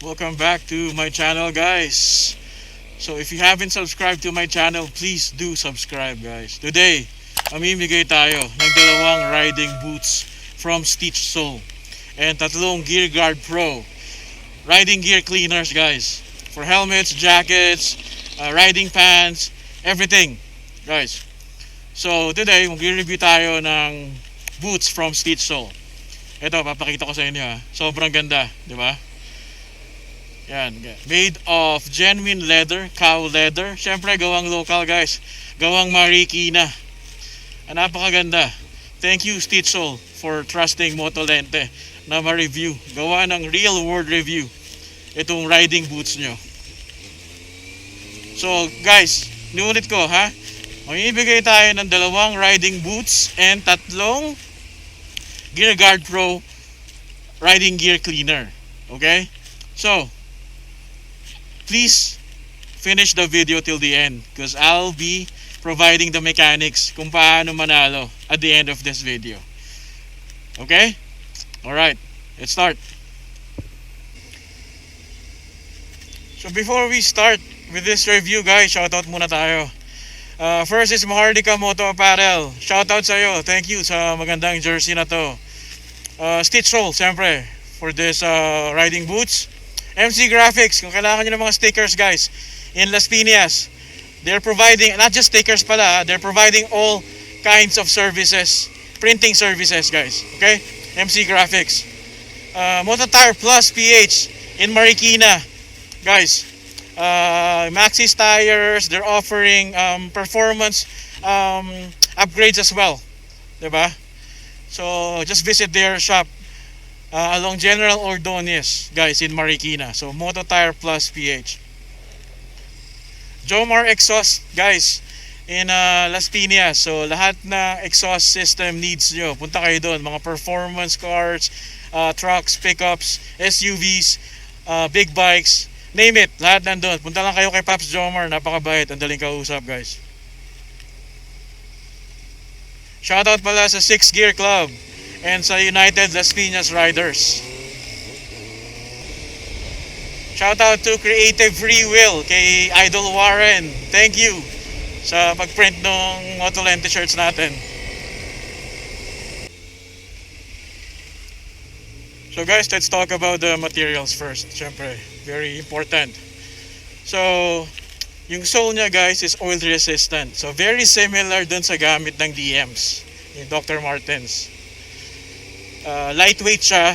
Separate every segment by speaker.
Speaker 1: Welcome back to my channel, guys. So if you haven't subscribed to my channel, please do subscribe, guys. Today, mamimigay tayo ng dalawang riding boots from Stitch Sole and tatlong Geargard Pro riding gear cleaners, guys, for helmets, jackets, riding pants, everything, guys. So today, mag-review tayo ng boots from Stitch Sole. Ito, papakita ko sa inyo ha. Sobrang ganda, di ba? Yan, made of genuine leather, cow leather. Syempre, gawang local, guys. Gawang Marikina. Napakaganda. Thank you, Stitch Sole, for trusting Motolente na ma-review. Gawa ng real world review itong riding boots nyo. So, guys, niulit ko, ha? Mamibigay tayo ng dalawang riding boots and tatlong Geargard Pro riding gear cleaner. Okay? So, please finish the video till the end because I'll be providing the mechanics kung paano manalo at the end of this video. Okay? Alright, let's start. So before we start with this review, guys, shoutout muna tayo. First is Mahardika Moto Apparel. Shoutout sa'yo. Thank you sa magandang jersey na to. Stitch Sole, siyempre, for this riding boots. MC Graphics, kung kailangan nyo ng mga stickers, guys, in Las Piñas, they're providing, not just stickers pala, they're providing all kinds of services, printing services, guys. Okay? MC Graphics. Moto Tire Plus PH in Marikina, guys. Maxxis tires, they're offering performance upgrades as well, diba? So just visit their shop along General Ordonez, guys, in Marikina. So Moto Tire Plus PH. Jomar Exhaust, guys, in Las Piñas. So lahat na exhaust system needs nyo, punta kayo doon. Mga performance cars, trucks, pickups, SUVs, big bikes, name it, lahat nandun. Punta lang kayo kay Paps Jomar, napakabait, ang daling kausap, guys. Shoutout pala sa 6 Gear Club and sa United Las Piñas Riders. Shoutout to Creative Free Will kay Idol Warren. Thank you sa pagprint ng Motolente shirts natin. So guys, let's talk about the materials first. Siyempre, very important. So, yung sole niya, guys, is oil resistant. So very similar dun sa gamit ng DMs, yung Dr. Martens. Lightweight siya,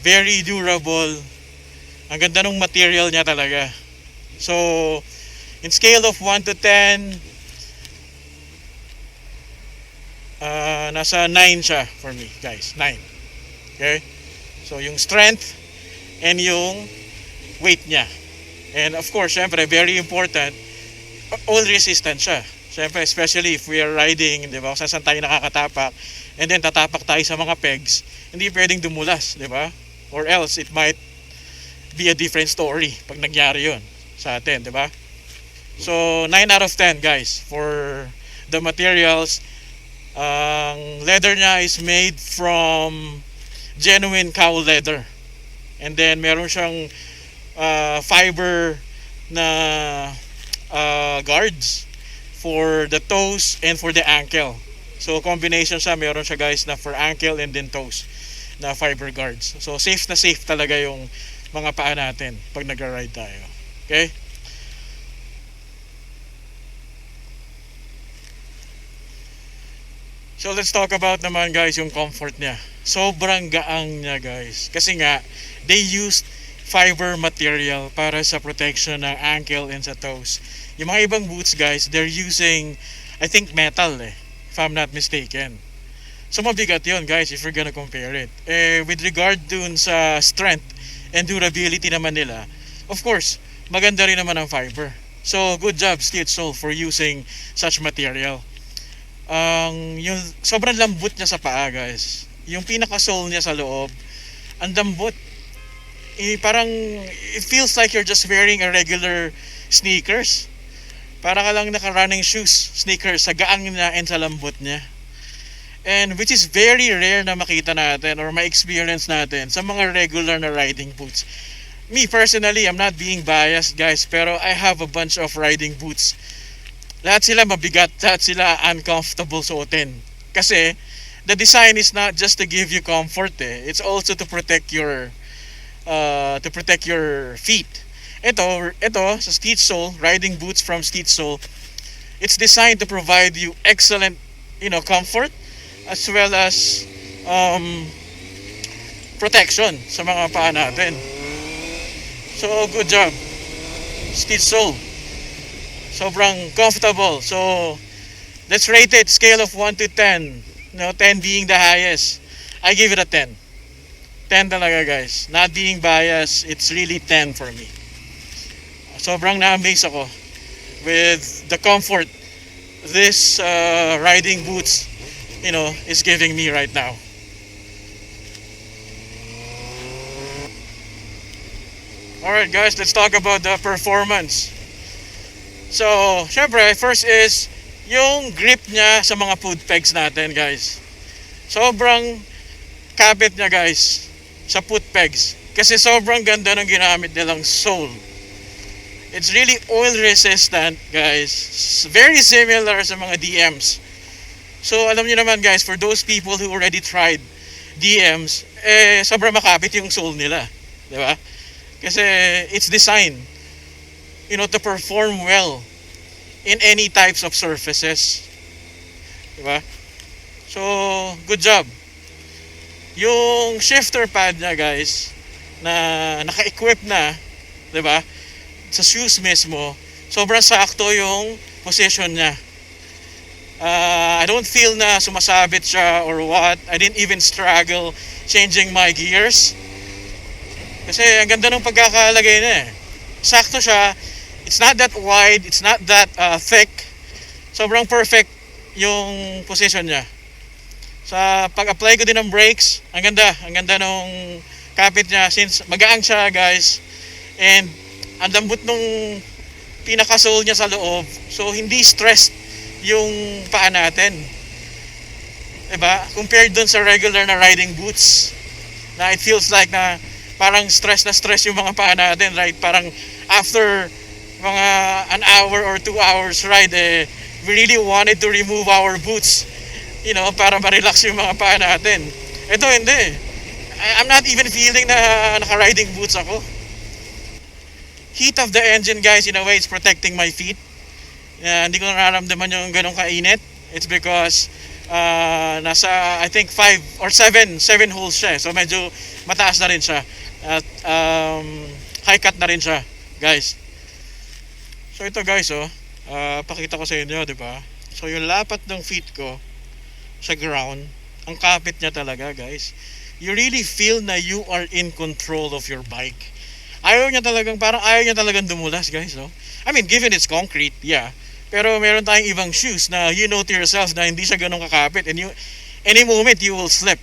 Speaker 1: very durable. Ang ganda ng material niya talaga. So, in scale of 1 to 10, nasa 9 siya for me, guys. 9. Okay? So, yung strength and yung weight niya. And of course, syempre, very important, oil resistant siya. Syempre, especially if we are riding, di ba, kung saan tayo nakakatapak, and then tatapak tayo sa mga pegs, hindi pwedeng dumulas, di ba? Or else, it might be a different story pag nangyari yun sa atin, di ba? So, 9 out of 10, guys, for the materials. Ang leather niya is made from genuine cow leather. And then, meron siyang fiber na guards for the toes and for the ankle. So combination siya, meron siya, guys, na for ankle and then toes na fiber guards. So safe na safe talaga yung mga paa natin pag nagra-ride tayo. Okay? So let's talk about naman, guys, yung comfort niya. Sobrang gaang niya, guys. Kasi nga, they used fiber material para sa protection ng ankle and sa toes. Yung mga ibang boots, guys, they're using, I think, metal if I'm not mistaken. So mabigat yun, guys, if you're gonna compare it. With regard dun sa strength and durability naman nila, of course, maganda rin naman ang fiber. So good job, Stitch Sole, for using such material. Yung sobrang lambot niya sa paa, guys. Yung pinaka-sole niya sa loob, ang lambot. Parang it feels like you're just wearing a regular sneakers. Para ka lang naka-running shoes, sneakers, sa gaang niya and sa lambot niya. And which is very rare na makita natin or ma-experience natin sa mga regular na riding boots. me personally, I'm not being biased guys, pero I have a bunch of riding boots. Lahat sila mabigat, lahat sila uncomfortable suotin. Kasi the design is not just to give you comfort It's also to protect your feet. Ito sa Stitch Sole, riding boots from Stitch Sole, it's designed to provide you excellent, comfort as well as protection sa mga paa natin. So, good job. Stitch Sole. Sobrang comfortable. So, let's rate it. Scale of 1 to 10. 10 being the highest. I give it a 10. 10 talaga guys. Not being biased, it's really 10 for me. Sobrang na-amaze ako with the comfort this riding boots, is giving me right now. Alright guys, let's talk about the performance. So, syempre, first is yung grip niya sa mga foot pegs natin guys. Sobrang kapit niya guys sa foot pegs. Kasi sobrang ganda ng ginamit nilang sole. It's really oil resistant guys. Very similar sa mga DMs. So alam niyo naman guys, for those people who already tried DMs, sobrang makapit yung sole nila. Diba? Kasi it's designed, to perform well in any types of surfaces. Diba? So, good job. Yung shifter pad niya guys, na naka-equip na, diba? Sa shoes mismo, sobrang sakto yung position niya. I don't feel na sumasabit siya or what. I didn't even struggle changing my gears. Kasi ang ganda ng pagkakalagay niya Sakto siya. It's not that wide, it's not that thick. Sobrang perfect yung position niya. Sa pag-apply ko din ng brakes, ang ganda nung kapit niya since magaang siya guys. And ang lambot nung pinaka-sole niya sa loob. So hindi stressed yung paa natin. Diba? Compared dun sa regular na riding boots. Na it feels like na parang stress yung mga paa natin, right? Parang after mga an hour or 2 hours ride, we really wanted to remove our boots, para ma-relax yung mga paa natin. Ito hindi. I'm not even feeling na naka-riding boots ako. Heat of the engine guys, in a way, it's protecting my feet. Hindi ko nararamdaman yung ganong kainit. It's because nasa, I think 5 or 7 holes siya. So medyo mataas na rin siya. At high cut na rin siya, guys. So ito guys, pakita ko sa inyo, di ba? So yung lapat ng feet ko sa ground, ang kapit niya talaga, guys. You really feel na you are in control of your bike. Ayaw niya talagang dumulas, guys, no? I mean, given it's concrete, yeah. Pero meron tayong ibang shoes na you know to yourself na hindi siya ganun kakapit and any moment you will slip.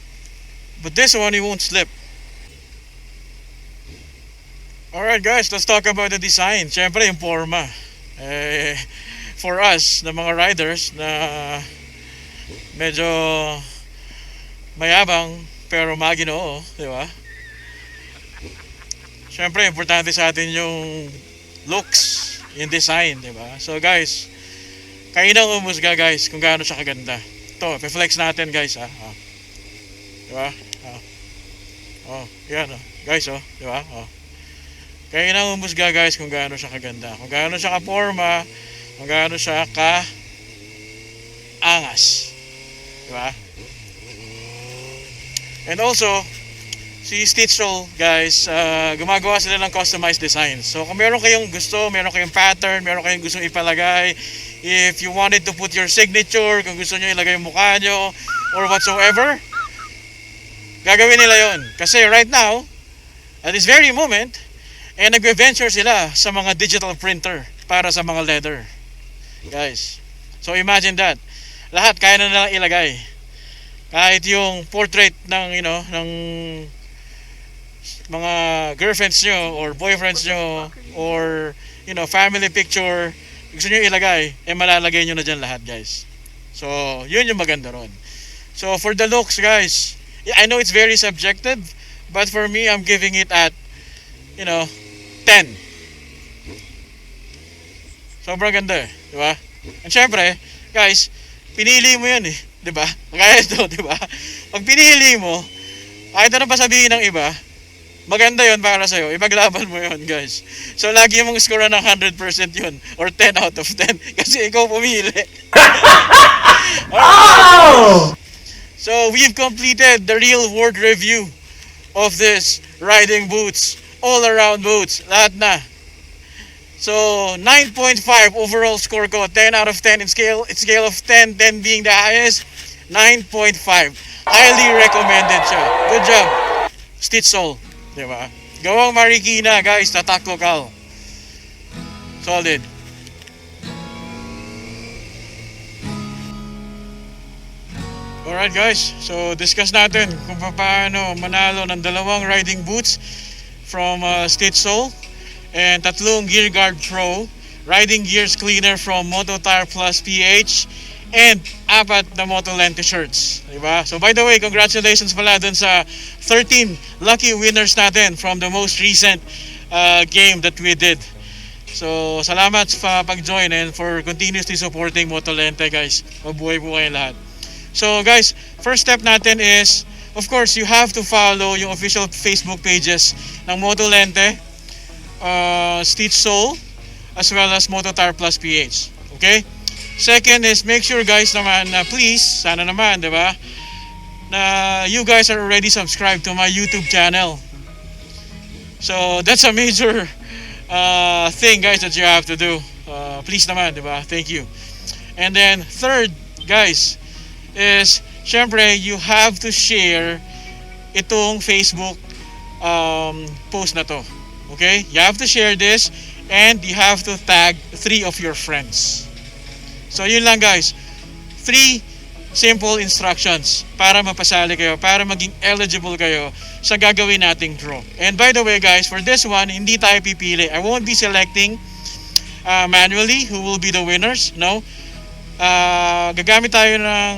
Speaker 1: But this one, you won't slip. Alright guys, let's talk about the design. Siyempre yung forma. For us, na mga riders na medyo mayabang pero maginoo, di ba? Siyempre, importante sa atin yung looks, yung design, di ba? So guys, kayo nang umusga guys kung gaano siya kaganda. Ito, flex natin guys Di ba? Yan guys di ba? Kayo nang umusga guys kung gaano siya kaganda. Kung gaano siya ka-forma, kung gaano siya ka-angas. Di ba? And also, si Stitch Sole guys, gumagawa sila ng customized design. So kung meron kayong gusto, meron kayong pattern, meron kayong gusto ipalagay, if you wanted to put your signature, kung gusto nyo ilagay yung mukha nyo or whatsoever, gagawin nila yon. Kasi right now, at this very moment, nagve-venture sila sa mga digital printer para sa mga leather, guys. So imagine that, lahat kaya na nilang ilagay. Kahit yung portrait ng ng mga girlfriends nyo or boyfriends nyo or family picture, gusto nyo ilagay, malalagay nyo na dyan lahat guys. So yun yung maganda ron. So for the looks guys, I know it's very subjective, but for me, I'm giving it at 10. Sobrang ganda eh, di ba? And syempre, guys, pinili mo yan eh, di ba? Kaya ito, di ba? Pag pinili mo, kahit ano pa sabihin ng iba, maganda yon para sa'yo. Ipaglaban mo yon, guys. So, lagi mong score ng 100% yun. Or 10 out of 10. Kasi ikaw pumili. Alright. So, we've completed the real world review of this riding boots. All-around boots. Lahat na. So, 9.5 overall score ko. 10 out of 10 in scale of 10. 10 being the highest. 9.5. Highly recommended siya. Good job. Stitch sole. Diba? Gawang Marikina, guys. Tatak lokal. Solid. Alright guys, so discuss natin kung paano manalo ng dalawang riding boots from Stitch Sole and tatlong Geargard Pro riding gears cleaner from Moto Tire Plus PH and 4 na Motolente shirts, diba? So by the way, congratulations pala dun sa 13 lucky winners natin from the most recent game that we did. So salamat sa pag-join and for continuously supporting Motolente, guys. Mabuhay po kayo lahat. So guys, first step natin is, of course, you have to follow yung official Facebook pages ng Motolente, Stitch Sole, as well as Moto Tire Plus PH. Okay? Second is, make sure guys naman na please, sana naman, di ba, na you guys are already subscribed to my YouTube channel. So that's a major thing, guys, that you have to do. Please naman, di ba? Thank you. And then third, guys, is syempre you have to share itong Facebook post na to. Okay? You have to share this and you have to tag 3 of your friends. So yun lang guys. 3 simple instructions para mapasali kayo, para maging eligible kayo sa gagawin nating draw. And by the way guys, for this one, hindi tayo pipili. I won't be selecting manually who will be the winners. No. Gagamit tayo ng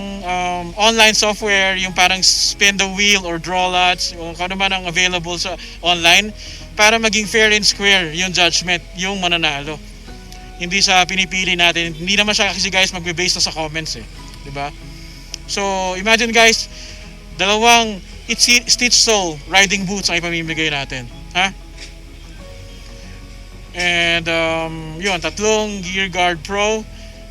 Speaker 1: online software, yung parang spin the wheel or draw lots, o kung ano man ang available sa online, para maging fair and square yung judgment, yung mananalo. Hindi sa pinipili natin. Hindi naman siya kasi guys magbe-base na sa comments eh, di ba? So imagine guys, dalawang Stitch Sole riding boots ang ipamimigay natin, ha? And yun, tatlong Geargard Pro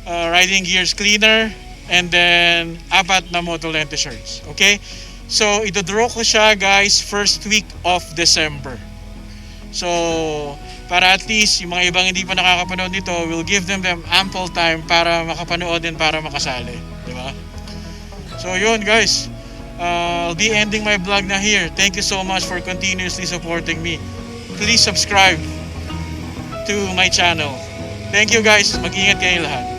Speaker 1: riding gears cleaner, and then 4 na Motolente shirts. Okay? So ito-draw ko siya guys first week of December. So para at least yung mga ibang hindi pa nakakapanood nito, we'll give them ample time para makapanood din, para makasali, di ba? So yun guys, I'll be ending my vlog na here. Thank you so much for continuously supporting me. Please subscribe to my channel. Thank you guys, mag-ingat kayo lahat.